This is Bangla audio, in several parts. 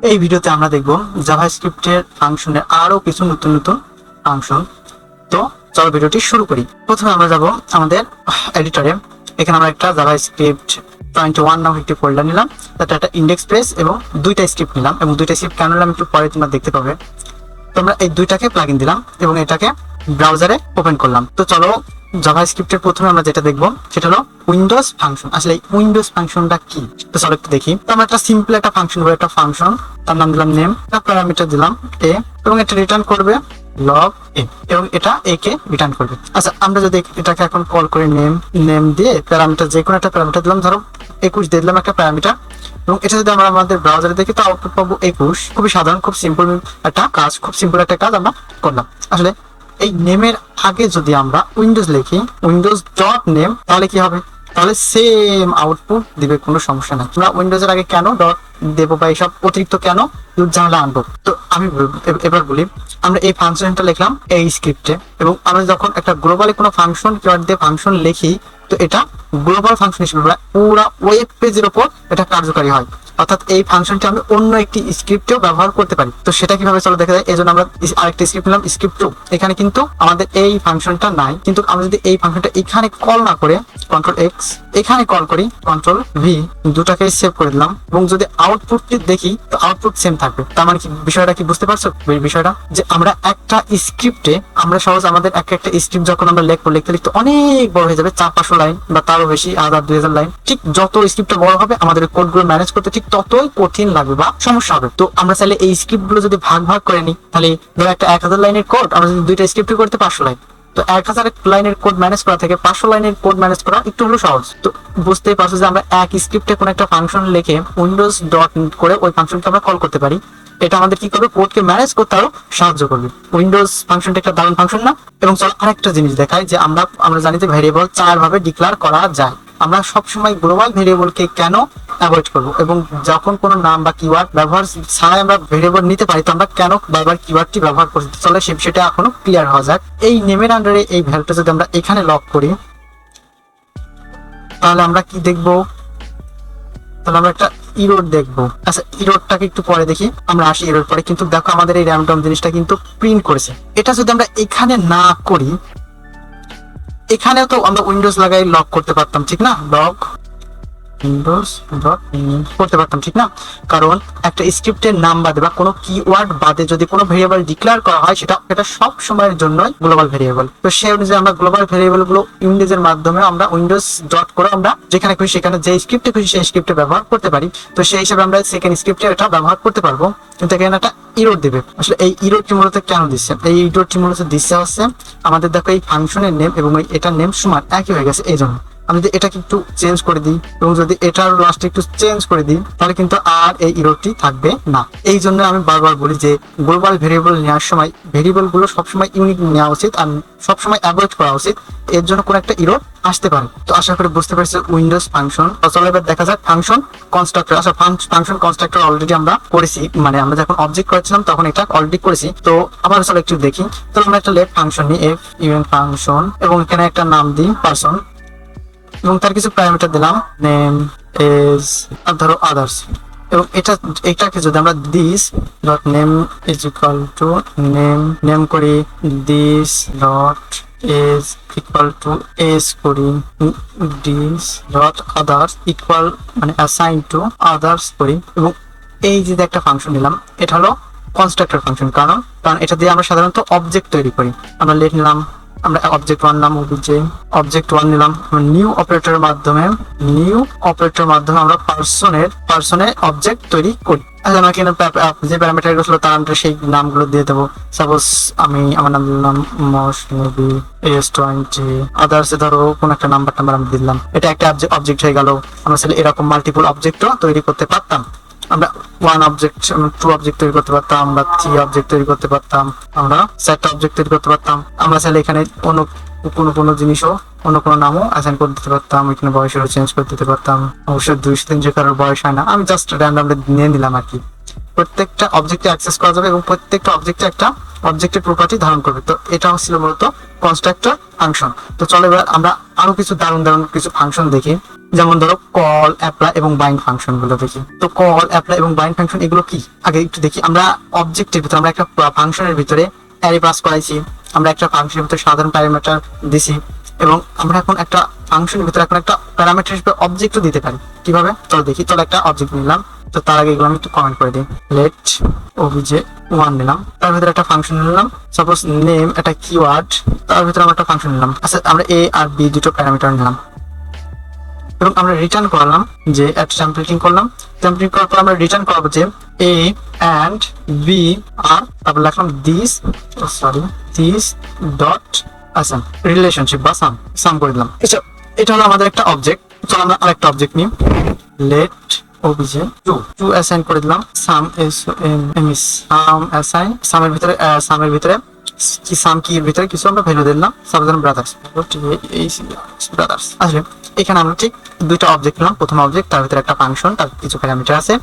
এই ভিডিওতে আমরা দেখব জাভাস্ক্রিপ্টের ফাংশনের আরো কিছু নতুন নতুন ফাংশন। তো চলো ভিডিওটি শুরু করি। প্রথমে আমরা যাব আমাদের এডিটরে। এখানে আমরা একটা জাভাস্ক্রিপ্ট 21 নামে একটি ফোল্ডার নিলাম, তাতে একটা ইন্ডেক্স প্রেস এবং দুইটা স্ক্রিপ্ট নিলাম, এবং দুইটা স্ক্রিপ্ট কেন নিলাম একটু পরে তোমরা দেখতে পাবে। তো আমরা এই দুইটাকে প্লাগইন দিলাম এবং এটাকে ব্রাউজারে ওপেন করলাম। তো চলো জাভাস্ক্রিপ্টের প্রথমে আমরা যেটা দেখবো সেটা হলো উইন্ডোজ ফাংশন। আসলে এই উইন্ডোজ ফাংশনটা কি, তো চলো একটু দেখি। তো আমরা একটা সিম্পল একটা ফাংশন বলে একটা ফাংশন, তার নাম দিলাম নেম, একটা প্যারামিটার দিলাম এ, এবং এটা রিটার্ন করবে লগ এ, এবং এটা এ কে রিটার্ন করবে। আচ্ছা, আমরা যদি এটাকে এখন কল করি নেম দিয়ে প্যারামিটার, যে কোনো একটা প্যারামিটার দিলাম, ধরো 21 দিয়ে দিলাম একটা প্যারামিটার, এবং এটা যদি আমরা আমাদের ব্রাউজারে দেখি তো আউটপুট পাবো 21। খুবই সাধারণ, খুব সিম্পল একটা কাজ, খুব সিম্পল একটা কাজ আমরা করলাম। আসলে এই নেমের আগে যদি আমরা উইন্ডোজ লিখি, উইন্ডোজ ডট নেম, তাহলে কি হবে? তাহলে সেম আউটপুট দিবে, কোনো সমস্যা নাই। আমরা উইন্ডোজের আগে কেন ডট দেবো বা এইসব অতিরিক্ত কেন ঝামেলা আনবো? তো আমি এবার বলি, আমরা এই ফাংশনটা লিখলাম এই স্ক্রিপ্টে, এবং আমরা যখন একটা গ্লোবালি কোনো ফাংশন কিওয়ার্ড দিয়ে ফাংশন লিখি, তো এটা গ্লোবাল ফাংশন হিসেবে পুরো ওয়েব পেজের উপর এটা কার্যকারী হয়। অর্থাৎ এই ফাংশনটি আমি অন্য একটি স্ক্রিপ্টেও ব্যবহার করতে পারি। তো সেটা কিভাবে চলো দেখা যায়। এই জন্য আমরা আরেকটা স্ক্রিপ্ট নিলাম, স্ক্রিপ্ট 2। এখানে কিন্তু আমাদের এই ফাংশনটা নাই, কিন্তু আমরা যদি এই ফাংশনটা এখানে কল না করে কন্ট্রোল এক্স এখানে কল করি, কন্ট্রোল ভি, দুটাকে সেভ করে দিলাম, এবং যদি আউটপুটটি দেখি তো আউটপুট সেম থাকবে। তার মানে কি, বিষয়টা কি বুঝতে পারছো? বিষয়টা যে আমরা একটা স্ক্রিপ্টে আমরা সহজ আমাদের একটা স্ক্রিপ্ট যখন আমরা লিখতে লিখতে অনেক বড় হয়ে যাবে, 400-500 লাইন বা তারও বেশি, 1000-2000 লাইন। ঠিক যত স্ক্রিপ্টটা বড় হবে আমাদের কোডগুলো ম্যানেজ করতে ঠিক ততই কঠিন লাগবে বা সমস্যা হবে। তো আমরা চাইলে এই স্ক্রিপ্ট গুলো যদি ভাগ ভাগ করে নিই, তাহলে ধরো একটা 1000 লাইনের কোড আমরা যদি দুইটা স্ক্রিপ্ট করতে 500 লাইন, তো 1000 লাইনের কোড ম্যানেজ করা থেকে 500 লাইনের কোড ম্যানেজ করা একটু হলো সহজ। তো বুঝতেই পারছো যে আমরা এক স্ক্রিপ্টে কোনো একটা ফাংশন লিখে উইন্ডোজ ডট করে ওই ফাংশনকে আমরা কল করতে পারি। এটা আমাদের কি করবে, কোডকে ম্যানেজ করতে আরো সাহায্য করবে। উইন্ডোজ ফাংশনটা একটা দারুণ ফাংশন না? এবং চলো আরেকটা জিনিস দেখাই, যে আমরা জানি যে ভেরিয়েবল 4 ভাবে ডিক্লেয়ার করা যায়। আমরা সবসময় গ্লোবাল ভেরিয়েবলকে কেন অ্যাভয়েড করবো, এবং যখন কোনো নাম বা কিওয়ার্ড ব্যবহার ছাড়াই আমরা ভেরিয়েবল নিতে পারি, তো আমরা কেন বারবার কিওয়ার্ডটি ব্যবহার করতে চলে সে বিষয়টা এখনো ক্লিয়ার হওয়া যাক। এই নেমের আন্ডারে এই ভ্যালুটা যদি আমরা এখানে লক করি, তাহলে আমরা কি দেখবো? তাহলে আমরা একটা ইরোড দেখবো। আচ্ছা, ইরোডটাকে একটু পরে দেখি, আমরা আসি ইরোড পরে। কিন্তু দেখো আমাদের এই র্যান্ডম জিনিসটা কিন্তু প্রিন্ট করেছে। এটা যদি আমরা এখানে না করি, এখানেও তো আমরা উইন্ডোজ লাগাই লক করতে পারতাম, ঠিক না? লক উইন্ডোজ ডট করতে পারতাম, ঠিক না? কারণ একটা স্ক্রিপ্টের নাম বাদে বা কোনো কিওয়ার্ড বাদে যদি কোনো ভেরিয়েবল ডিক্লেয়ার করা হয়, সেটা সব সময়ের জন্য গ্লোবাল ভেরিয়েবল। তো সেই অনুযায়ী আমরা গ্লোবাল ভেরিয়েবল গুলো উইন্ডোজের মাধ্যমে আমরা উইন্ডোজ ডট করে আমরা যেখানে খুশি সেখানে যে স্ক্রিপ্টে খুশি সেই স্ক্রিপ্টে ব্যবহার করতে পারি। তো সেই হিসাবে আমরা সেকেন্ড স্ক্রিপ্টে এটা ব্যবহার করতে পারবো, কিন্তু এখানে একটা ইরোড দিবে। আসলে এই ইরোডটি মূলত কেন দিচ্ছে? এই ইরোডটি মূলত দিচ্ছে হচ্ছে আমাদের দেখো এই ফাংশনের নেম এবং এটার নেম সমান একই হয়ে গেছে। এই জন্য আমি যদি এটাকে একটু চেঞ্জ করে দিই এবং যদি এটার লাস্টে একটু চেঞ্জ করে দিই, তাহলে কিন্তু আর এই ইরোডটি থাকবে না। এই জন্য আমি বারবার বলি যে গ্লোবাল ভেরিয়েবল নেওয়ার সময় ভেরিয়েবল গুলো সবসময় ইউনিক নেওয়া উচিত আর সবসময় অ্যাভয়েড করা উচিত, এর জন্য কোনো একটা ইরোড আসতে পারে। তো আশা করি বুঝতে পারছি উইন্ডোজ ফাংশন। চলো এবার দেখা যাক ফাংশন কনস্ট্রাক্টর। আচ্ছা, ফাংশন কনস্ট্রাক্টর অলরেডি আমরা করেছি, মানে আমরা যখন অবজেক্ট করেছিলাম তখন এটা অলরেডি করেছি। তো আবার চলো একটু দেখি। তো আমরা একটা লেট ফাংশন নিই, এফ ইভেন ফাংশন, এবং এখানে একটা নাম দিই পারসন, এবং তার কিছু প্যারামিটার দিলাম, নেম, এজ, আর ধরো আদার্স। এবং এটাকে যদি আমরা this dot name is equal to name করি, this dot age equal to age করি, দিস ডট আদার্স ইকুয়াল মানে অ্যাসাইন টু আদার্স করি, এবং এই যে একটা ফাংশন নিলাম, এটা হলো কনস্ট্রাক্টর ফাংশন। কারণ এটা দিয়ে আমরা সাধারণত অবজেক্ট তৈরি করি। আমরা লেট নিলাম, আমরা অবজেক্ট 1 নাম ওবিজে অবজেক্ট 1 নিলাম, নিউ অপারেটরের মাধ্যমে আমরা পার্সনের অবজেক্ট তৈরি করি। আচ্ছা, আমরা কিন্তু যে প্যারামিটার গুলো ছিল তার আন্ডারে সেই নামগুলো দিয়ে দেবো। সাপোজ আমার নাম দিলাম মসনাবি S20, আদার্স ধরো কোন একটা নাম্বার আমি দিলাম, এটা একটা অবজেক্ট হয়ে গেল। আমরা চাইলে এরকম মাল্টিপল অবজেক্টও তৈরি করতে পারতাম। আমরা 1 অবজেক্ট 2 অবজেক্ট তৈরি করতে পারতাম, আমরা 3 অবজেক্ট তৈরি করতে পারতাম, আমরা 4টা অবজেক্ট তৈরি করতে পারতাম। আমরা চাইলে এখানে কোনো জিনিসও অন্য কোনো নামও অ্যাসাইন করে দিতে পারতাম, এখানে বয়সেরও চেঞ্জ করে দিতে পারতাম। অবশ্যই 2-3 কারোর বয়স হয় না, আমি জাস্ট র্যান্ডমলি নিয়ে নিলাম আর কি। প্রত্যেকটা অবজেক্টে অ্যাক্সেস করা যাবে এবং প্রত্যেকটা অবজেক্টে একটা অবজেক্টের প্রপার্টি ধারণ করবে। তো এটা হচ্ছিল মূলত কনস্ট্রাক্টর ফাংশন। তো চলো এবার আমরা আরো কিছু দারুণ কিছু ফাংশন দেখি। যেমন ধরো কল, অ্যাপ্লাই এবং বাইন্ড ফাংশন গুলো দেখি। তো কল, অ্যাপ্লাই এবং বাইন্ড ফাংশন এগুলো কি আগে একটু দেখি। আমরা অবজেক্টের ভিতরে আমরা একটা ফাংশনের ভিতরে অ্যারে পাস করাইছি, আমরা একটা ফাংশনের ভিতরে সাধারণ প্যারামিটার দিছি, এবং আমরা এখন একটা ফাংশনের ভিতরে এখন একটা প্যারামিটার হিসেবে অবজেক্টও দিতে পারি। কিভাবে চলো দেখি। চলো একটা অবজেক্ট নিলাম, তো তার আগে এগুলো আমি একটু কমেন্ট করে দিই। লেট obj1 নিলাম, তার ভিতরে একটা ফাংশন নিলাম, সাপোজ নেম একটা কিওয়ার্ড, তার ভিতরে আমরা একটা ফাংশন নিলাম। আচ্ছা আমরা a আর b দুটো প্যারামিটার নিলাম এবং আমরা রিটার্ন করলাম যে একটা টেমপ্লেটিং করলাম। টেমপ্লেটিং করার পর আমরা রিটার্ন করবো যে a and b আর তারপর লিখলাম দিস ডট আসাম রিলেশনশিপ বা সাম করে দিলাম। এটা হলো আমাদের একটা অবজেক্ট। চলো আমরা আরেকটা অবজেক্ট নিই। লেট obj2 অ্যাসাইন করে দিলাম সাম অ্যাসাইন সামের ভিতরে কি সাম কি এর ভিতরে কিছু আমরা ভ্যালু দিলাম, সাবধান ব্রাদার্স আসলে এখানে আমরা ঠিক দুইটা অবজেক্ট নিলাম। প্রথম অবজেক্ট, তার ভিতরে একটা ফাংশন, তার কিছু প্যারামিটার আছে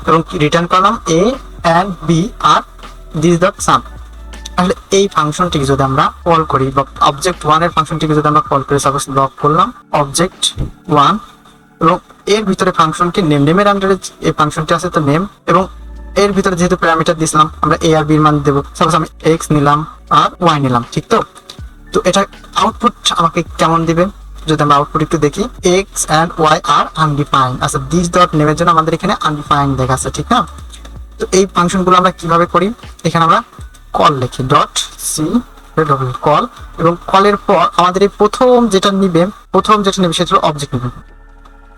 এবং রিটার্ন করলাম a and b আর দিস ডট সাম। আসলে এই ফাংশনটিকে যদি আমরা কল করি বা অবজেক্ট 1 এর ফাংশনটিকে যদি আমরা কল করি, সাপোজ লগ করলাম অবজেক্ট 1 এবং এর ভিতরে ফাংশনকে নেমের আন্ডারে এই ফাংশনটি আছে তো নেম, এবং এর ভিতরে যেহেতু প্যারামিটার দিয়েছিলাম আমরা a আর b এর মান দেব। সাপোজ আমি x নিলাম আর y নিলাম, ঠিক তো? তো এটা আউটপুট আমাকে কেমন দিবে যদি আমরা আউটপুট একটু দেখি। x and y আর আনডিফাইন্ড। আচ্ছা দিস ডট নেমের জন্য আমাদের এখানে আনডিফাইন্ড দেখাচ্ছে, ঠিক না? তো এই ফাংশনগুলো আমরা কিভাবে করি, এখানে আমরা কল লিখি ডট সি কল, এবং কলের পর আমাদের এই প্রথম যেটা নিবে সেটা অবজেক্ট নেবে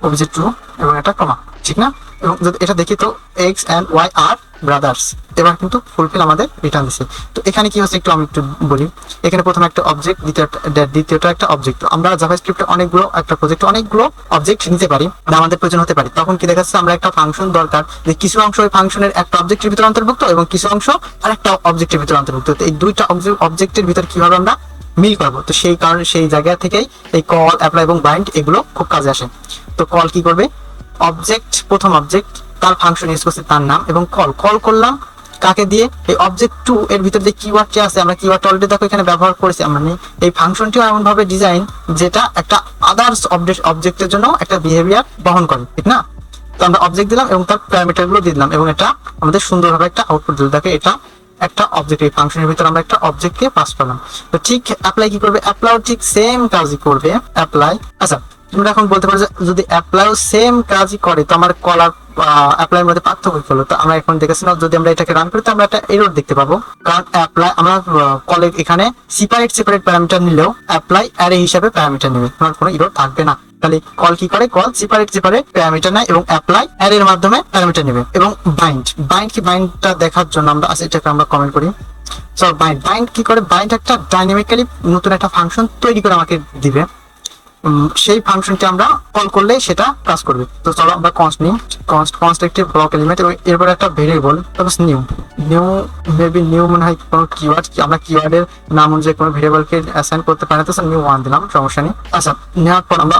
obj2 এবং একটা কমা, ঠিক না? এবং যদি এটা দেখি তো x and y আর ব্রাদার্স, এবার কিন্তু ফুলফিল আমাদের রিটার্ন দিছে। তো এখানে কি হচ্ছে একটু আমি একটু বলি। এখানে প্রথম একটা অবজেক্ট, দ্বিতীয়টা একটা অবজেক্ট। আমরা জাভাস্ক্রিপ্টে অনেকগুলো একটা প্রজেক্টে অনেকগুলো অবজেক্ট নিতে পারি বা আমাদের প্রয়োজন হতে পারে। তখন কি দেখাচ্ছে আমরা একটা ফাংশন দরকার যে কিছু অংশ ওই ফাংশনের একটা অবজেক্টের ভিতরে অন্তর্ভুক্ত এবং কিছু অংশ আরেকটা অবজেক্টের ভিতরে অন্তর্ভুক্ত। তো এই দুইটা অবজেক্টের ভিতরে কিভাবে আমরা মিল করবো, তো সেই কারণে সেই জায়গা থেকেই এই কল, অ্যাপ্লাই এবং বাইন্ড এগুলো খুব কাজে আসে। তো কল কি করবে, অবজেক্ট প্রথম অবজেক্ট তার ফাংশন ইউজ করছে তার নাম, এবং কল করলাম কাকে দিয়ে, এই অবজেক্ট 2 এর ভিতরে যে কিওয়ার্ডটি আছে আমরা কিওয়ার্ডটা অলরেডি দেখো এখানে ব্যবহার করেছি। আমরা এই ফাংশনটিও এমন ভাবে ডিজাইন যেটা একটা আদার্স অবজেক্টের জন্য একটা বিহেভিয়ার বহন করে, ঠিক না? তো আমরা অবজেক্ট দিলাম এবং তার প্যারামিটার গুলো দিলাম এবং এটা আমাদের সুন্দরভাবে একটা আউটপুট দিল। দেখো এটা একটা অবজেক্ট, এই ফাংশনের ভিতরে আমরা একটা অবজেক্টকে পাস করলাম। তো ঠিক অ্যাপ্লাই কি করবে, অ্যাপ্লাইও ঠিক সেম কাজই করবে। অ্যাপ্লাই, আচ্ছা তোমরা এখন বলতে পারো যদি অ্যাপ্লাইও সেম কাজই করে তো আমার কল আর অ্যাপ্লাইয়ের মধ্যে পার্থক্য কি হলো? তো আমরা এখন দেখেছি না, যদি আমরা এটাকে রান করি তো আমরা একটা এরর দেখতে পাবো, কারণ অ্যাপ্লাই আমরা কলে এখানে সেপারেট প্যারামিটার নিলেও অ্যাপ্লাই অ্যারে হিসাবে প্যারামিটার নেবে, তোমার কোনো এরর থাকবে না। তাহলে কল কি করে, কল সেপারেট প্যারামিটার নেয় এবং অ্যাপ্লাই অ্যারের মাধ্যমে প্যারামিটার নেবে। এবং বাইন্ডটা দেখার জন্য আমরা এটাকে আমরা কমেন্ট করি। সো বাইন্ড কি করে, বাইন্ড একটা ডাইনামিক্যালি নতুন একটা ফাংশন তৈরি করে আমাকে দিবে, সেই ফাংশনটি আমরা কল করলেই সেটা কাজ করবে। তো চলো আমরা কনস্ট একটি ব্লক এলিমেন্ট এবং এরপর একটা ভেরিয়েবল, তারপর নিউ মনে হয় কোনো কিওয়ার্ড, আমরা কিওয়ার্ডের নাম অনুযায়ী কোনো ভেরিয়েবলকে অ্যাসাইন করতে পারি, তো নিউ 1 দিলাম, সমস্যা নেই। আচ্ছা নেওয়ার পর আমরা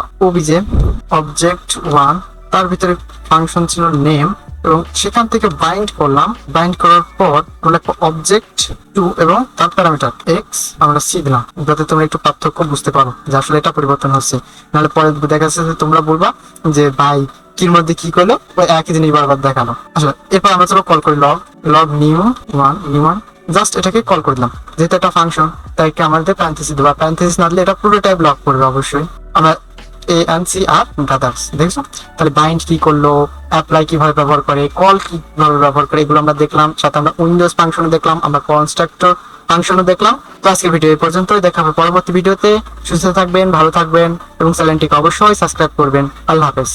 অবজেক্ট 1 তার ভিতরে ফাংশন ছিল নেম এবং সেখান থেকে বাইন্ড করলাম। বাইন্ড করার পর আমরা অবজেক্ট 2 এবং তার প্যারামিটার x আমরা c দিলাম, যাতে তোমরা একটু পার্থক্য বুঝতে পারো যে আসলে এটা পরিবর্তন হচ্ছে। নাহলে পরে দেখা যাচ্ছে যে তোমরা বলবা যে ভাই কির মধ্যে কি করলো, ওই একই জিনিস বারবার দেখানো। আসলে এরপর আমরা চলো কল করি লগ নিউ 1 জাস্ট এটাকে কল করে দিলাম, যেহেতু একটা ফাংশন তাই আমাদের প্যারেনথেসিস দেবো, প্যারেনথেসিস না দিলে এটা পুরোটাই ব্লক করবে অবশ্যই। আমরা a and c আর ব্রাদার্স দেখছো। তাহলে বাইন্ড কি করলো, অ্যাপ্লাই কিভাবে ব্যবহার করে, কল কিভাবে ব্যবহার করে, এগুলো আমরা দেখলাম। সাথে আমরা উইন্ডোজ ফাংশনও দেখলাম, আমরা কনস্ট্রাক্টর ফাংশনও দেখলাম। তো আজকের ভিডিও এই পর্যন্তই, দেখা হবে পরবর্তী ভিডিওতে। সুস্থ থাকবেন, ভালো থাকবেন এবং চ্যানেলটিকে অবশ্যই সাবস্ক্রাইব করবেন। আল্লাহ হাফেজ।